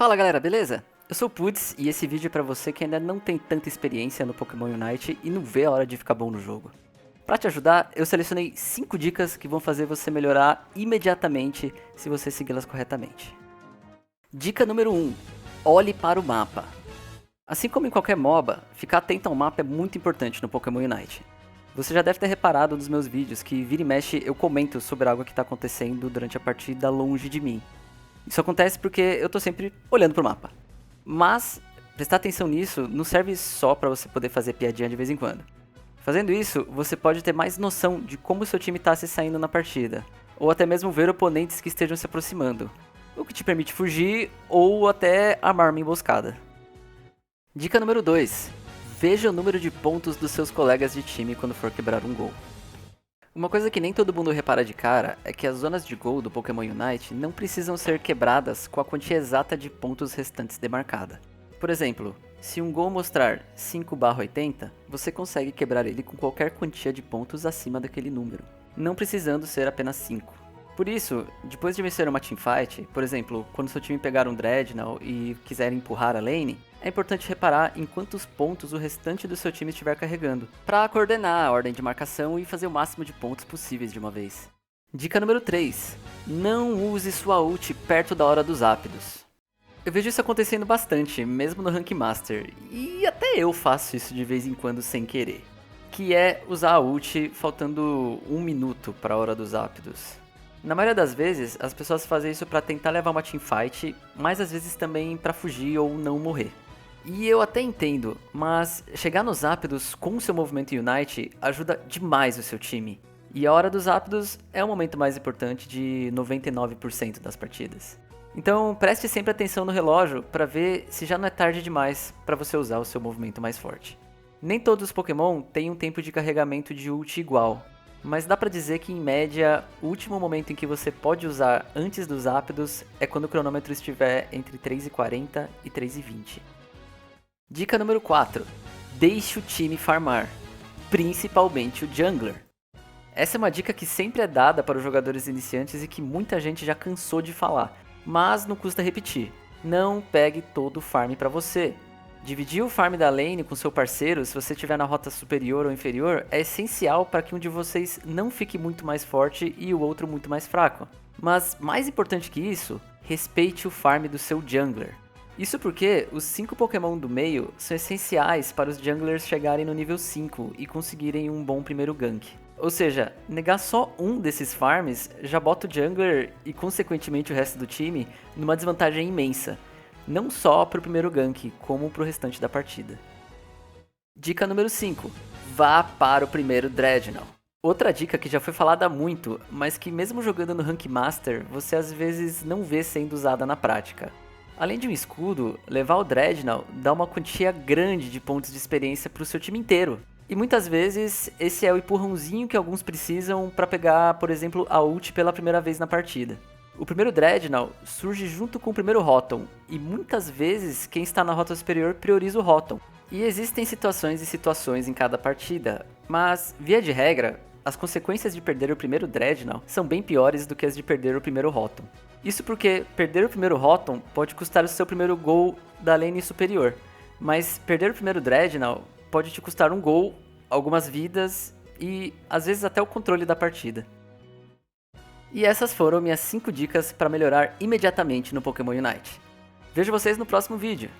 Fala galera, beleza? Eu sou o Puds e esse vídeo é pra você que ainda não tem tanta experiência no Pokémon Unite e não vê a hora de ficar bom no jogo. Pra te ajudar, eu selecionei 5 dicas que vão fazer você melhorar imediatamente se você segui-las corretamente. Dica número 1. Olhe para o mapa. Assim como em qualquer MOBA, ficar atento ao mapa é muito importante no Pokémon Unite. Você já deve ter reparado nos meus vídeos que vira e mexe eu comento sobre algo que está acontecendo durante a partida longe de mim. Isso acontece porque eu tô sempre olhando pro mapa. Mas, prestar atenção nisso não serve só para você poder fazer piadinha de vez em quando. Fazendo isso, você pode ter mais noção de como o seu time está se saindo na partida, ou até mesmo ver oponentes que estejam se aproximando, o que te permite fugir ou até armar uma emboscada. Dica número 2. Veja o número de pontos dos seus colegas de time quando for quebrar um gol. Uma coisa que nem todo mundo repara de cara é que as zonas de gol do Pokémon Unite não precisam ser quebradas com a quantia exata de pontos restantes demarcada. Por exemplo, se um gol mostrar 5/80, você consegue quebrar ele com qualquer quantia de pontos acima daquele número, não precisando ser apenas 5. Por isso, depois de vencer uma teamfight, por exemplo, quando seu time pegar um Dreadnought e quiser empurrar a lane, é importante reparar em quantos pontos o restante do seu time estiver carregando, para coordenar a ordem de marcação e fazer o máximo de pontos possíveis de uma vez. Dica número 3. Não use sua ult perto da hora dos ápidos. Eu vejo isso acontecendo bastante, mesmo no Rank Master, e até eu faço isso de vez em quando sem querer, que é usar a ult faltando 1 minuto para a hora dos ápidos. Na maioria das vezes, as pessoas fazem isso para tentar levar uma teamfight, mas às vezes também para fugir ou não morrer. E eu até entendo, mas chegar nos ápidos com o seu movimento Unite ajuda demais o seu time. E a hora dos ápidos é o momento mais importante de 99% das partidas. Então preste sempre atenção no relógio para ver se já não é tarde demais para você usar o seu movimento mais forte. Nem todos os Pokémon têm um tempo de carregamento de ult igual, mas dá pra dizer que em média, o último momento em que você pode usar antes dos ápidos é quando o cronômetro estiver entre 3:40 e 3:20. Dica número 4. Deixe o time farmar, principalmente o jungler. Essa é uma dica que sempre é dada para os jogadores iniciantes e que muita gente já cansou de falar, mas não custa repetir. Não pegue todo o farm para você. Dividir o farm da lane com seu parceiro, se você estiver na rota superior ou inferior, é essencial para que um de vocês não fique muito mais forte e o outro muito mais fraco. Mas mais importante que isso, respeite o farm do seu jungler. Isso porque os 5 Pokémon do meio são essenciais para os junglers chegarem no nível 5 e conseguirem um bom primeiro gank. Ou seja, negar só um desses farms já bota o jungler e consequentemente o resto do time numa desvantagem imensa. Não só para o primeiro gank, como para o restante da partida. Dica número 5. Vá para o primeiro Dreadnought. Outra dica que já foi falada muito, mas que mesmo jogando no Rank Master, você às vezes não vê sendo usada na prática. Além de um escudo, levar o Dreadnought dá uma quantia grande de pontos de experiência para o seu time inteiro. E muitas vezes esse é o empurrãozinho que alguns precisam para pegar, por exemplo, a ult pela primeira vez na partida. O primeiro Dreadnought surge junto com o primeiro Rotom, e muitas vezes quem está na rota superior prioriza o Rotom. E existem situações e situações em cada partida, mas, via de regra, as consequências de perder o primeiro Dreadnought são bem piores do que as de perder o primeiro Rotom. Isso porque perder o primeiro Rotom pode custar o seu primeiro gol da lane superior, mas perder o primeiro Dreadnought pode te custar um gol, algumas vidas e às vezes até o controle da partida. E essas foram minhas 5 dicas para melhorar imediatamente no Pokémon Unite. Vejo vocês no próximo vídeo.